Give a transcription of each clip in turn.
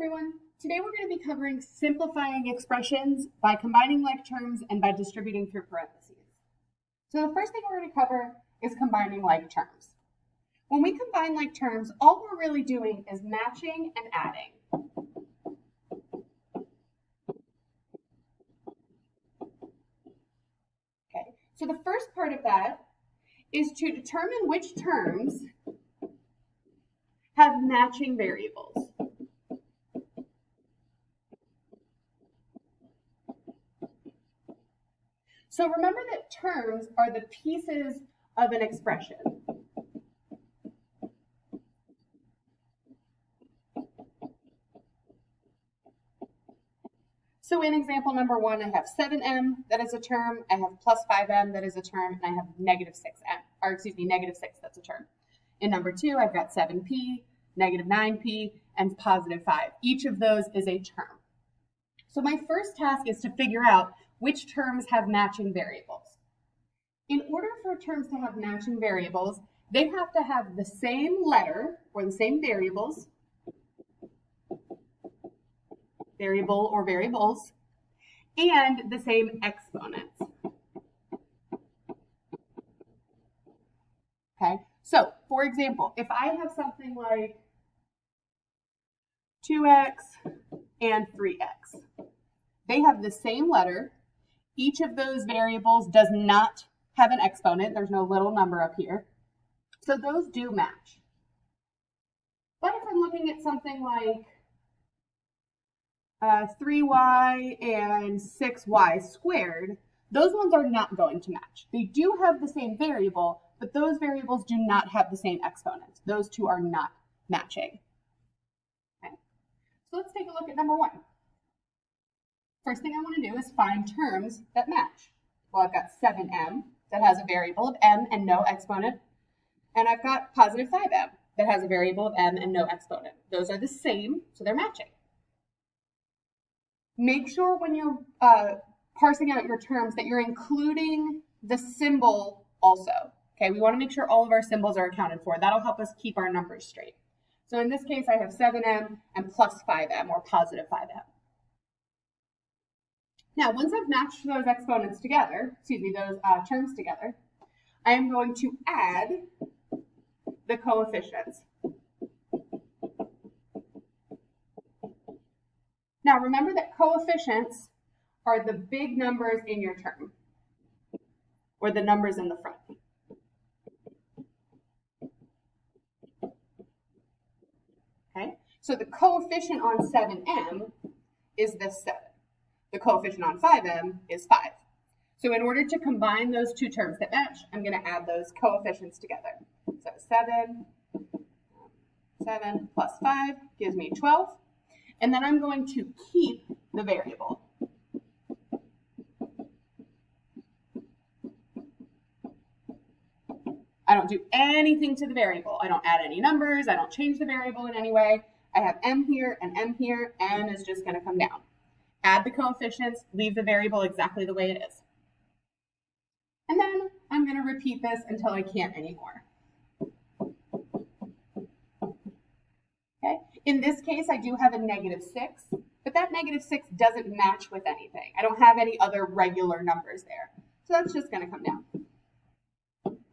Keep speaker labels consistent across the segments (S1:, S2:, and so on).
S1: everyone. Today we're going to be covering simplifying expressions by combining like terms and by distributing through parentheses. So the first thing we're going to cover is combining like terms. When we combine like terms, all we're really doing is matching and adding. Okay, so the first part of that is to determine which terms have matching variables. So remember that terms are the pieces of an expression. So in example number 1, I have 7m, that is a term. I have plus 5m, that is a term. And I have negative 6, that's a term. In number 2, I've got 7p, negative 9p, and positive 5. Each of those is a term. So my first task is to figure out which terms have matching variables. In order for terms to have matching variables, they have to have the same letter or the same variables, variable or variables, and the same exponents. Okay, so for example, if I have something like 2x and 3x, they have the same letter. Each of those variables does not have an exponent. There's no little number up here. So those do match. But if I'm looking at something like 3y and 6y squared, those ones are not going to match. They do have the same variable, but those variables do not have the same exponents. Those two are not matching. Okay. So let's take a look at number 1. First thing I want to do is find terms that match. Well, I've got 7m that has a variable of m and no exponent, and I've got positive 5m that has a variable of m and no exponent. Those are the same, so they're matching. Make sure when you're parsing out your terms that you're including the symbol also. Okay, we want to make sure all of our symbols are accounted for. That'll help us keep our numbers straight. So in this case, I have 7m and plus 5m, or positive 5m. Now, once I've matched those exponents together, those terms together, I am going to add the coefficients. Now, remember that coefficients are the big numbers in your term, or the numbers in the front. Okay, so the coefficient on 7m is this 7. The coefficient on 5m is 5. So in order to combine those two terms that match, I'm going to add those coefficients together. So 7 plus 5 gives me 12. And then I'm going to keep the variable. I don't do anything to the variable. I don't add any numbers. I don't change the variable in any way. I have m here and m here. N is just going to come down. Add the coefficients, leave the variable exactly the way it is. And then I'm going to repeat this until I can't anymore. Okay. In this case, I do have a negative 6, but that negative 6 doesn't match with anything. I don't have any other regular numbers there. So that's just going to come down,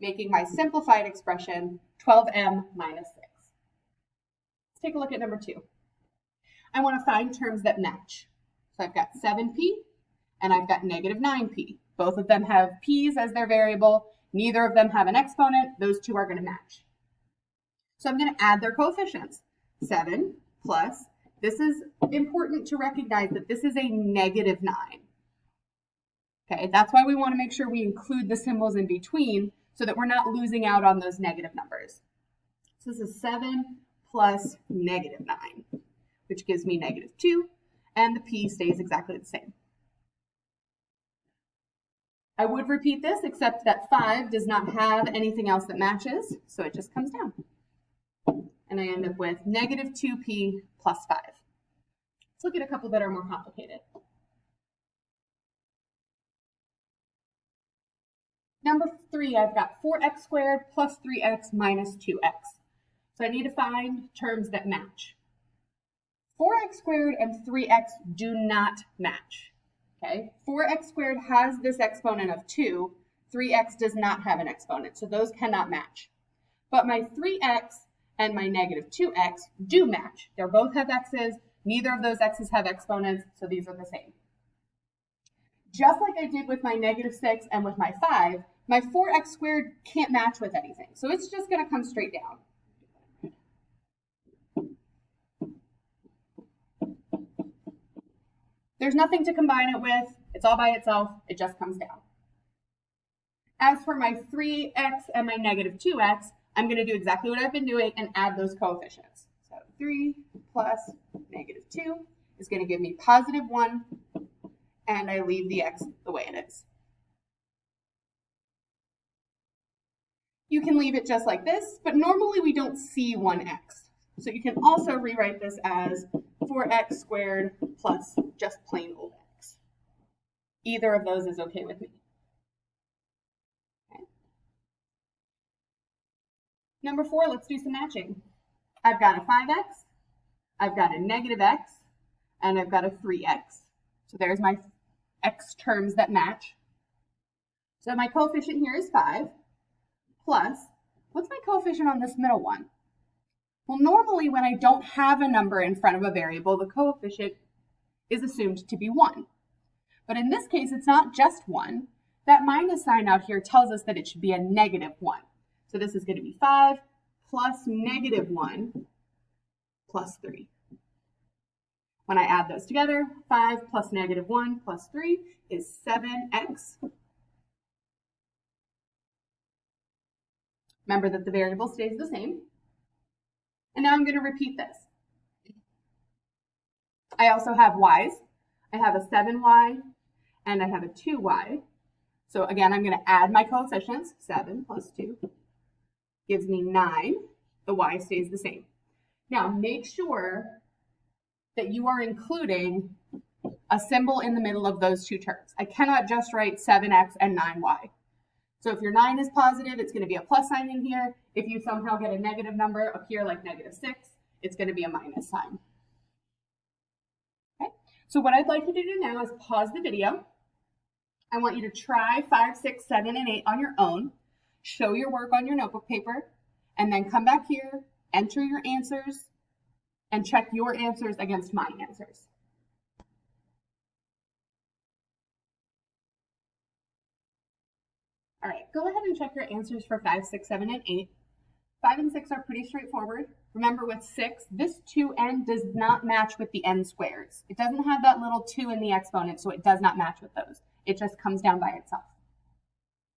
S1: making my simplified expression 12m minus 6. Let's take a look at number 2. I want to find terms that match. So I've got 7p and I've got negative 9p. Both of them have p's as their variable. Neither of them have an exponent. Those two are going to match. So I'm going to add their coefficients. 7 plus, this is important to recognize that this is a negative 9. Okay, that's why we want to make sure we include the symbols in between so that we're not losing out on those negative numbers. So this is 7 plus negative 9, which gives me negative 2. And the p stays exactly the same. I would repeat this, except that 5 does not have anything else that matches, so it just comes down. And I end up with negative 2p plus 5. Let's look at a couple that are more complicated. Number 3, I've got 4x squared plus 3x minus 2x. So I need to find terms that match. 4x squared and 3x do not match, okay? 4x squared has this exponent of 2, 3x does not have an exponent, so those cannot match. But my 3x and my negative 2x do match. They both have x's, neither of those x's have exponents, so these are the same. Just like I did with my negative 6 and with my 5, my 4x squared can't match with anything, so it's just going to come straight down. There's nothing to combine it with. It's all by itself. It just comes down. As for my 3x and my negative 2x, I'm going to do exactly what I've been doing and add those coefficients. So 3 plus negative 2 is going to give me positive 1, and I leave the x the way it is. You can leave it just like this, but normally we don't see 1x. So you can also rewrite this as 4x squared plus just plain old x. Either of those is okay with me. Okay. Number 4, let's do some matching. I've got a 5x, I've got a negative x, and I've got a 3x. So there's my x terms that match. So my coefficient here is 5, plus, what's my coefficient on this middle one? Well, normally when I don't have a number in front of a variable, the coefficient is assumed to be 1. But in this case, it's not just 1. That minus sign out here tells us that it should be a negative 1. So this is going to be 5 plus negative 1 plus 3. When I add those together, 5 plus negative 1 plus 3 is 7x. Remember that the variable stays the same. And now I'm going to repeat this. I also have y's. I have a 7y and I have a 2y. So again, I'm going to add my coefficients. 7 plus 2 gives me 9. The y stays the same. Now make sure that you are including a symbol in the middle of those two terms. I cannot just write 7x and 9y. So if your 9 is positive, it's going to be a plus sign in here. If you somehow get a negative number up here like negative 6, it's going to be a minus sign. Okay, so what I'd like you to do now is pause the video. I want you to try 5, 6, 7, and 8 on your own. Show your work on your notebook paper, and then come back here, enter your answers, and check your answers against my answers. All right, go ahead and check your answers for 5, 6, 7, and 8. 5 and 6 are pretty straightforward. Remember with 6, this 2n does not match with the n squareds. It doesn't have that little 2 in the exponent, so it does not match with those. It just comes down by itself.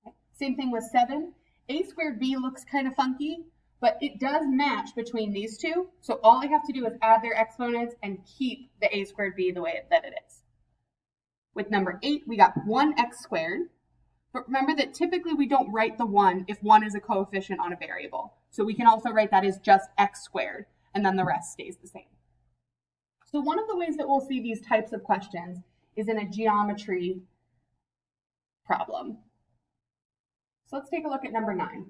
S1: Okay. Same thing with 7. A squared b looks kind of funky, but it does match between these two. So all I have to do is add their exponents and keep the a squared b the way that it is. With number 8, we got 1x squared. But remember that typically we don't write the 1 if 1 is a coefficient on a variable. So we can also write that as just x squared, and then the rest stays the same. So one of the ways that we'll see these types of questions is in a geometry problem. So let's take a look at number 9.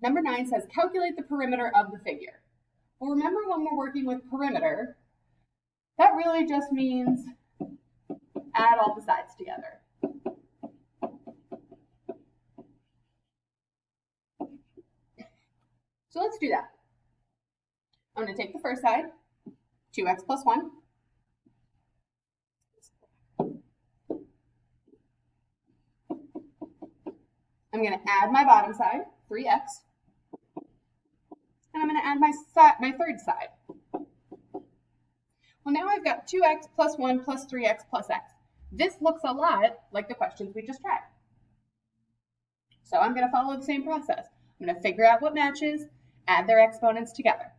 S1: Number 9 says, calculate the perimeter of the figure. Well, remember when we're working with perimeter, that really just means add all the sides together. So let's do that. I'm going to take the first side, 2x plus 1. I'm going to add my bottom side, 3x. And I'm going to add my third side. Well, now I've got 2x plus 1 plus 3x plus x. This looks a lot like the questions we just tried. So I'm going to follow the same process. I'm going to figure out what matches, add their exponents together.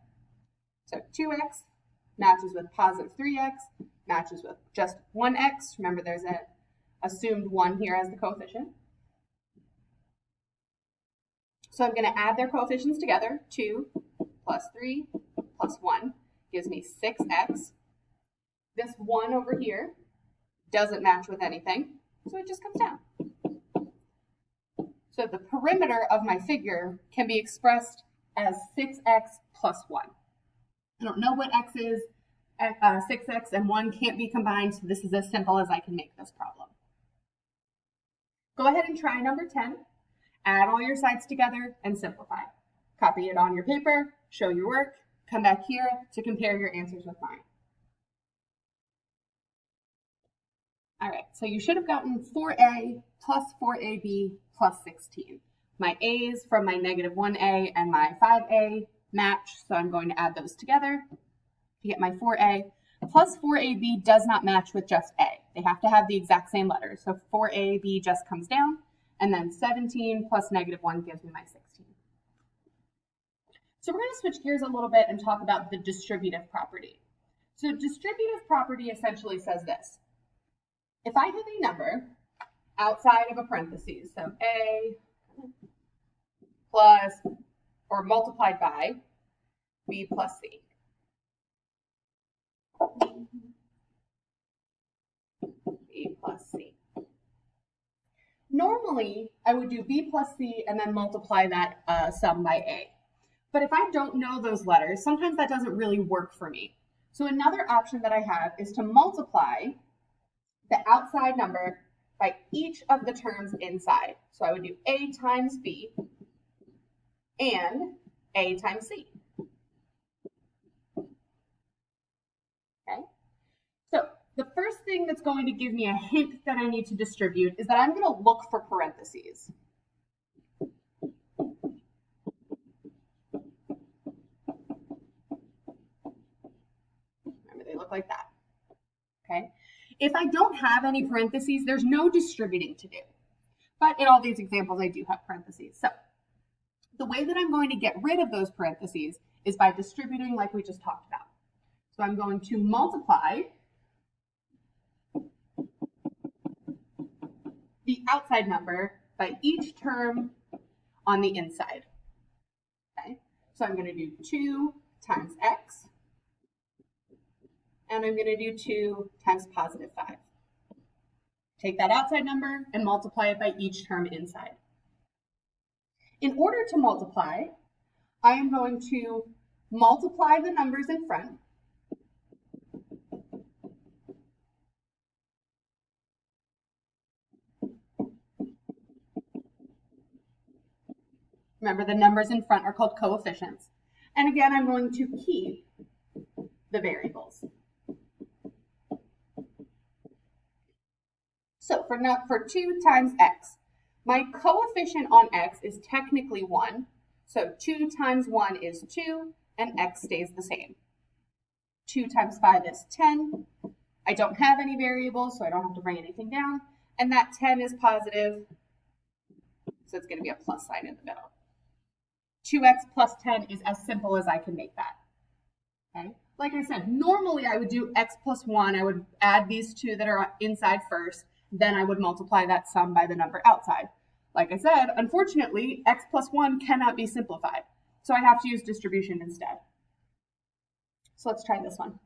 S1: So 2x matches with positive 3x, matches with just 1x. Remember, there's an assumed 1 here as the coefficient. So I'm going to add their coefficients together. 2 plus 3 plus 1 gives me 6x. This 1 over here doesn't match with anything, so it just comes down. So the perimeter of my figure can be expressed as 6x plus 1. I don't know what x is. 6x and 1 can't be combined, so this is as simple as I can make this problem. Go ahead and try number 10. Add all your sides together and simplify. Copy it on your paper, show your work, come back here to compare your answers with mine. All right, so you should have gotten 4a plus 4ab plus 16. My a's from my negative 1a and my 5a match, so I'm going to add those together to get my 4a. Plus 4ab does not match with just a. They have to have the exact same letters. So 4ab just comes down, and then 17 plus negative 1 gives me my 16. So we're going to switch gears a little bit and talk about the distributive property. So distributive property essentially says this. If I have a number outside of a parentheses, so a plus or multiplied by b plus c. B plus c. Normally, I would do b plus c and then multiply that sum by a. But if I don't know those letters, sometimes that doesn't really work for me. So another option that I have is to multiply the outside number by each of the terms inside. So I would do a times b and a times c. Okay. So the first thing that's going to give me a hint that I need to distribute is that I'm going to look for parentheses. Remember, they look like that. Okay. If I don't have any parentheses, there's no distributing to do. But in all these examples, I do have parentheses. So the way that I'm going to get rid of those parentheses is by distributing like we just talked about. So I'm going to multiply the outside number by each term on the inside. Okay, so I'm going to do 2 times x, and I'm going to do 2 times positive 5. Take that outside number and multiply it by each term inside. In order to multiply, I am going to multiply the numbers in front Remember, the numbers in front are called coefficients. And again, I'm going to keep the variables. So for 2 times x, my coefficient on x is technically 1. So 2 times 1 is 2, and x stays the same. 2 times 5 is 10. I don't have any variables, so I don't have to bring anything down. And that 10 is positive, so it's going to be a plus sign in the middle. 2x plus 10 is as simple as I can make that. Okay? Like I said, normally I would do x plus 1. I would add these two that are inside first. Then I would multiply that sum by the number outside. Like I said, unfortunately, x plus 1 cannot be simplified. So I have to use distribution instead. So let's try this one.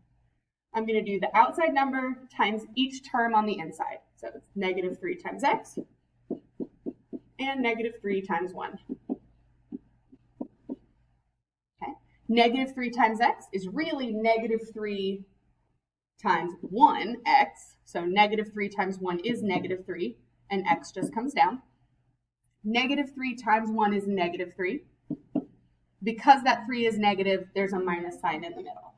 S1: I'm going to do the outside number times each term on the inside. So it's negative 3 times x and negative 3 times 1. Okay. Negative 3 times x is really negative 3 times 1x. So negative 3 times 1 is negative 3, and x just comes down. Negative 3 times 1 is negative 3. Because that 3 is negative, there's a minus sign in the middle.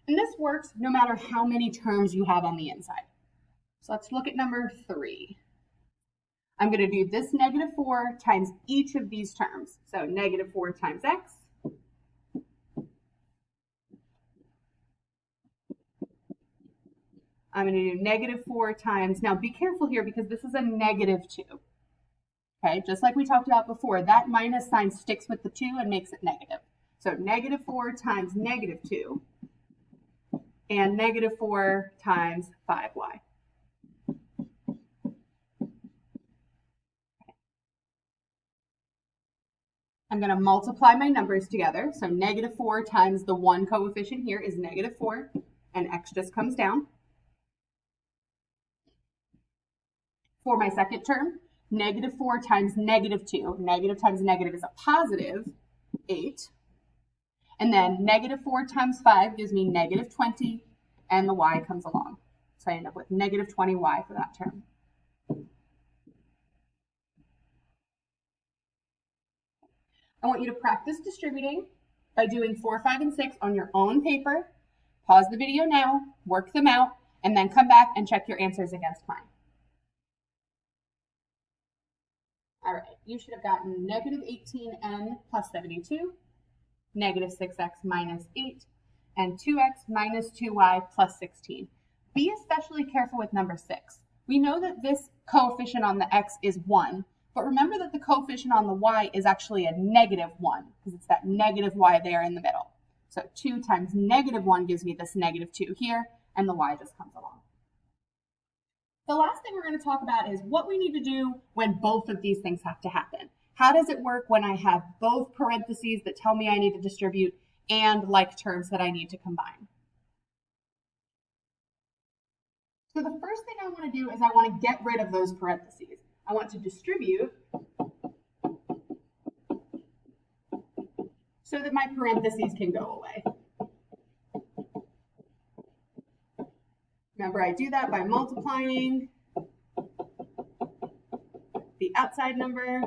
S1: And this works no matter how many terms you have on the inside. So let's look at number 3. I'm going to do this negative 4 times each of these terms. So negative 4 times x. I'm going to do negative 4 times, now be careful here because this is a negative 2. Okay, just like we talked about before, that minus sign sticks with the 2 and makes it negative. So negative 4 times negative 2 and negative 4 times 5y. I'm going to multiply my numbers together. So negative 4 times the 1 coefficient here is negative 4, and x just comes down. For my second term, negative 4 times negative 2, negative times negative is a positive 8. And then negative 4 times 5 gives me negative 20, and the y comes along. So I end up with negative 20y for that term. I want you to practice distributing by doing 4, 5, and 6 on your own paper. Pause the video now, work them out, and then come back and check your answers against mine. All right, you should have gotten negative 18n plus 72, negative 6x minus 8, and 2x minus 2y plus 16. Be especially careful with number 6. We know that this coefficient on the x is 1, but remember that the coefficient on the y is actually a negative 1, because it's that negative y there in the middle. So 2 times negative 1 gives me this negative 2 here, and the y just comes along. The last thing we're going to talk about is what we need to do when both of these things have to happen. How does it work when I have both parentheses that tell me I need to distribute and like terms that I need to combine? So the first thing I want to do is I want to get rid of those parentheses. I want to distribute so that my parentheses can go away. Remember, I do that by multiplying the outside number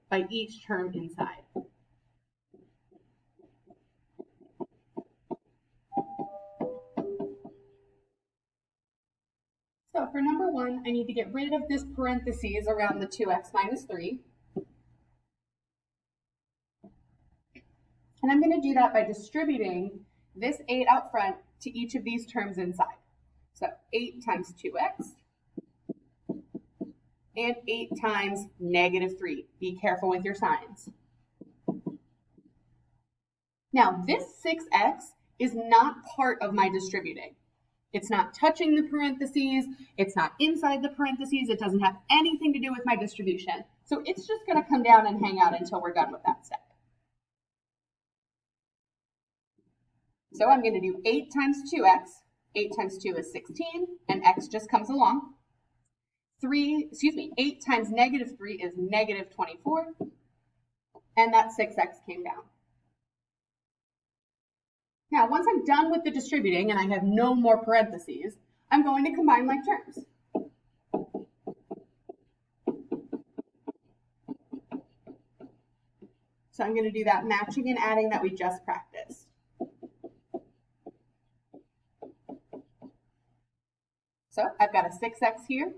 S1: by each term inside. So for number 1, I need to get rid of this parentheses around the 2x minus 3. And I'm going to do that by distributing this 8 out front to each of these terms inside. So 8 times 2x and 8 times negative 3. Be careful with your signs. Now this 6x is not part of my distributing. It's not touching the parentheses. It's not inside the parentheses. It doesn't have anything to do with my distribution. So it's just going to come down and hang out until we're done with that step. So I'm going to do 8 times 2x. 8 times 2 is 16, and x just comes along. 8 times negative 3 is negative 24, and that 6x came down. Now, once I'm done with the distributing and I have no more parentheses, I'm going to combine like terms. So I'm going to do that matching and adding that we just practiced. So I've got a 6x here.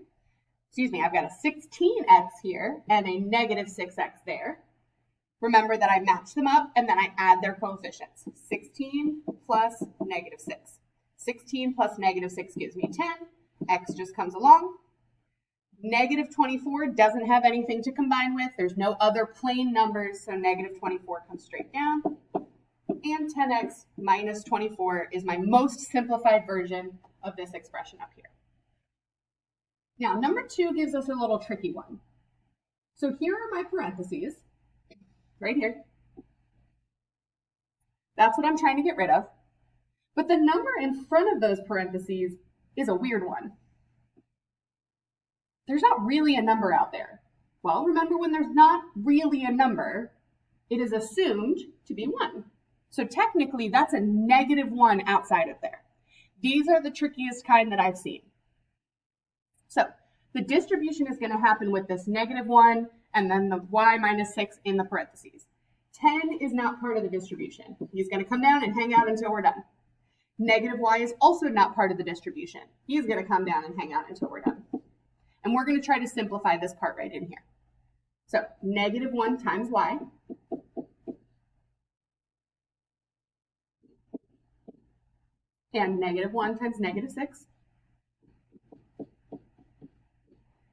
S1: I've got a 16x here and a negative 6x there. Remember that I match them up and then I add their coefficients. 16 plus negative 6. 16 plus negative 6 gives me 10. X just comes along. Negative 24 doesn't have anything to combine with. There's no other plain numbers, so negative 24 comes straight down. And 10x minus 24 is my most simplified version of this expression up here. Now, number 2 gives us a little tricky one. So here are my parentheses, right here. That's what I'm trying to get rid of. But the number in front of those parentheses is a weird one. There's not really a number out there. Well, remember, when there's not really a number, it is assumed to be 1. So technically, that's a negative 1 outside of there. These are the trickiest kind that I've seen. So the distribution is going to happen with this negative 1 and then the y minus 6 in the parentheses. 10 is not part of the distribution. He's going to come down and hang out until we're done. Negative y is also not part of the distribution. He's going to come down and hang out until we're done. And we're going to try to simplify this part right in here. So negative 1 times y. And negative 1 times negative 6.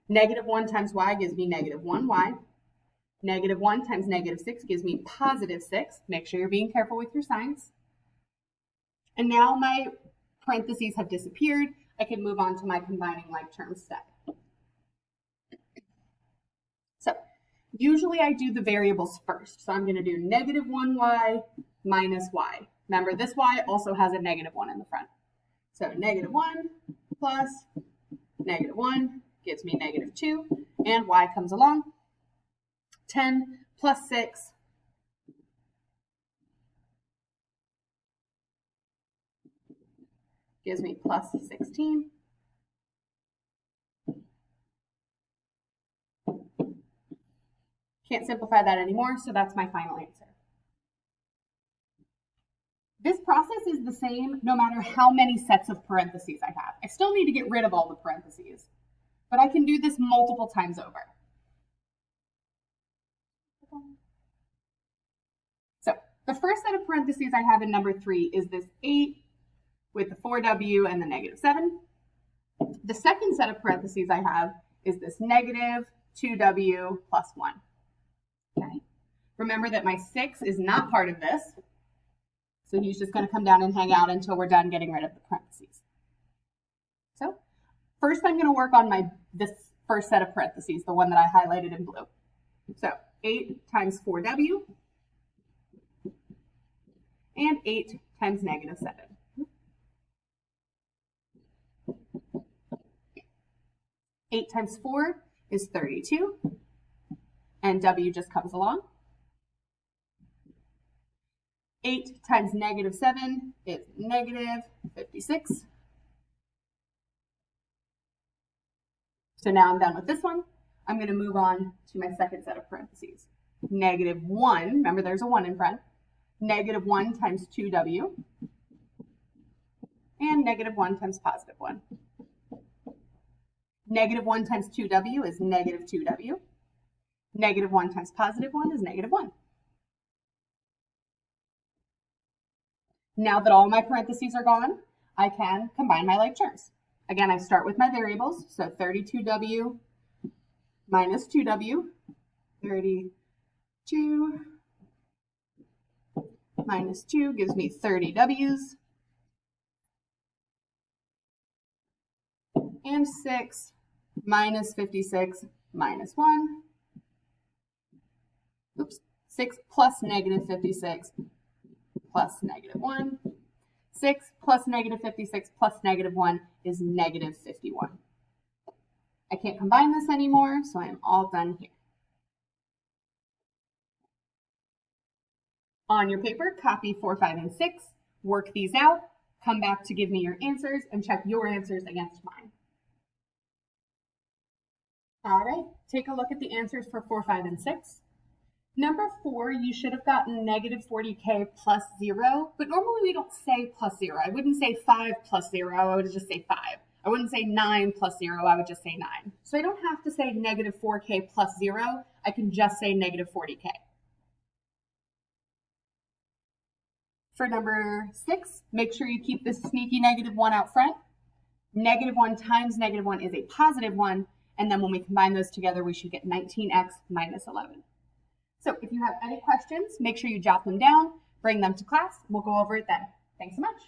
S1: Negative 1 times y gives me negative 1y. Negative 1 times negative 6 gives me positive 6. Make sure you're being careful with your signs. And now my parentheses have disappeared. I can move on to my combining like terms step. So usually I do the variables first. So I'm going to do negative 1y minus y. Remember, this y also has a negative 1 in the front. So negative 1 plus negative 1 gives me negative 2, and y comes along. 10 plus 6 gives me plus 16. Can't simplify that anymore, so that's my final answer. This process is the same no matter how many sets of parentheses I have. I still need to get rid of all the parentheses, but I can do this multiple times over. So the first set of parentheses I have in number 3 is this 8 with the 4w and the negative 7. The second set of parentheses I have is this negative 2w plus 1. Okay. Remember that my 6 is not part of this, so he's just going to come down and hang out until we're done getting rid of the parentheses. So first I'm going to work on this first set of parentheses, the one that I highlighted in blue. So 8 times 4w and 8 times negative 7. 8 times 4 is 32, and w just comes along. 8 times negative 7 is negative 56. So now I'm done with this one. I'm going to move on to my second set of parentheses. Negative 1, remember there's a 1 in front, negative 1 times 2w, and negative 1 times positive 1. Negative 1 times 2w is negative 2w. Negative 1 times positive 1 is negative 1. Now that all my parentheses are gone, I can combine my like terms. Again, I start with my variables, so 32w minus 2w, 32 minus 2 gives me 30w's, and 6 minus 56 minus 1, 6 plus negative 56 plus negative 1. 6 plus negative 56 plus negative 1 is negative 51. I can't combine this anymore, so I am all done here. On your paper, copy 4, 5, and 6. Work these out. Come back to give me your answers and check your answers against mine. All right, take a look at the answers for 4, 5, and 6. Number 4, you should have gotten negative 40k plus 0, but normally we don't say plus 0. I wouldn't say 5 plus 0, I would just say 5. I wouldn't say 9 plus 0, I would just say 9. So I don't have to say negative 4k plus 0, I can just say negative 40k. For number 6, make sure you keep this sneaky negative 1 out front. Negative 1 times negative 1 is a positive 1, and then when we combine those together, we should get 19x minus 11. So if you have any questions, make sure you jot them down, bring them to class. We'll go over it then. Thanks so much.